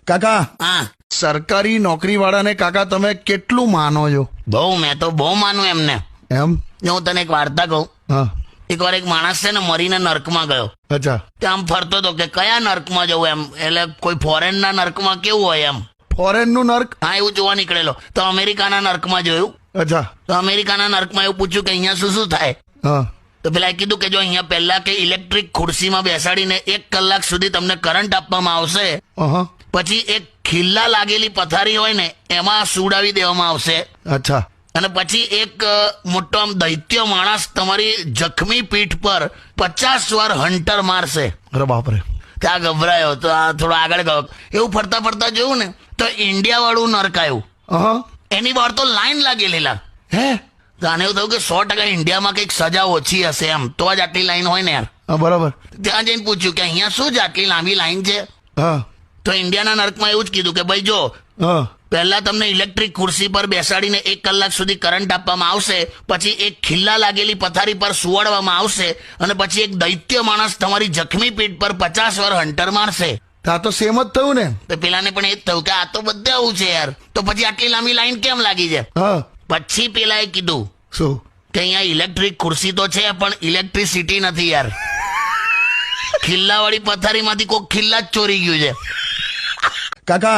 કાકા હા સરકારી નોકરી વાળાને કાકા તમે કેટલું માનો છો? બહુ, મેં તો બહુ માનું એમને. એમ? જો હું તને એક વાર્તા કહું. હા. એકવાર એક માણસ છે ને મરીને નર્કમાં ગયો. અચ્છા. ત્યાં આમ ફરતો હતો કે કયા નર્કમાં જવું એમ, એટલે કોઈ ફોરેન ના નર્કમાં કેવું હોય એમ. ફોરેન નું નર્ક? હા, એવું જોવા નીકળેલો. તો અમેરિકાના નર્કમાં જોયું. અચ્છા. તો અમેરિકાના નર્કમાં એવું પૂછ્યું કે અહીંયા શું શું થાય. હા. તો પેલા કીધું કે જો અહીંયા પહેલા કે ઇલેક્ટ્રિક ખુરશીમાં બેસાડીને 1 કલાક સુધી તમને કરંટ આપવામાં આવશે. પછી એક ખિલ્લા લાગેલી પથારી હોય ને એમાં સુડાવી દેવામાં આવશે. અચ્છા. અને પછી એક મોટો આમ દૈત્ય માણસ તમારી જખમી પીઠ પર 50 વાર હંટર મારશે. અરે બાપરે. ત્યાં ગભરાયો તો આ થોડો આગળ ગયો. એવું ફરતા ફરતા જોયું ને તો ઇન્ડિયા વાળું નર્ક આવ્યું. એની બહાર તો લાઈન લાગેલી. હે? તો આને એવું થયું કે 100% ઇન્ડિયામાં કંઈક સજા ઓછી હશે એમ, તો જ આટલી લાઈન હોય ને યાર. બરાબર. ત્યાં જઈને પૂછ્યું કે અહીંયા શું જ આટલી લાંબી લાઈન છે. તો ઇન્ડિયાના નર્કમાં એવું જ કીધું કે ભાઈ જો પહેલા તમને ઇલેક્ટ્રિક ખુરશી પર બેસાડીને 1 કલાક સુધી કરંટ આપવામાં આવશે. પછી એક ખિલ્લા લાગેલી પથારી પર સુવાડવામાં આવશે. અને પછી એક દૈત્ય માણસ તમારી જખમી પીઠ પર 50 વાર હંટર મારશે. આ તો સેમ જ થયું ને. તો પેલાને પણ એ જ થયું કે આ તો બધે આવું છે યાર, તો પછી આટલી લાંબી લાઈન કેમ લાગી છે. પછી પેલા એ કીધું શું કે અહીંયા ઇલેક્ટ્રિક ખુરશી તો છે પણ ઇલેક્ટ્રિસિટી નથી યાર. ખિલ્લા વાળી પથારીમાંથી કોઈ ખિલ્લા જ ચોરી ગયું છે. કાકા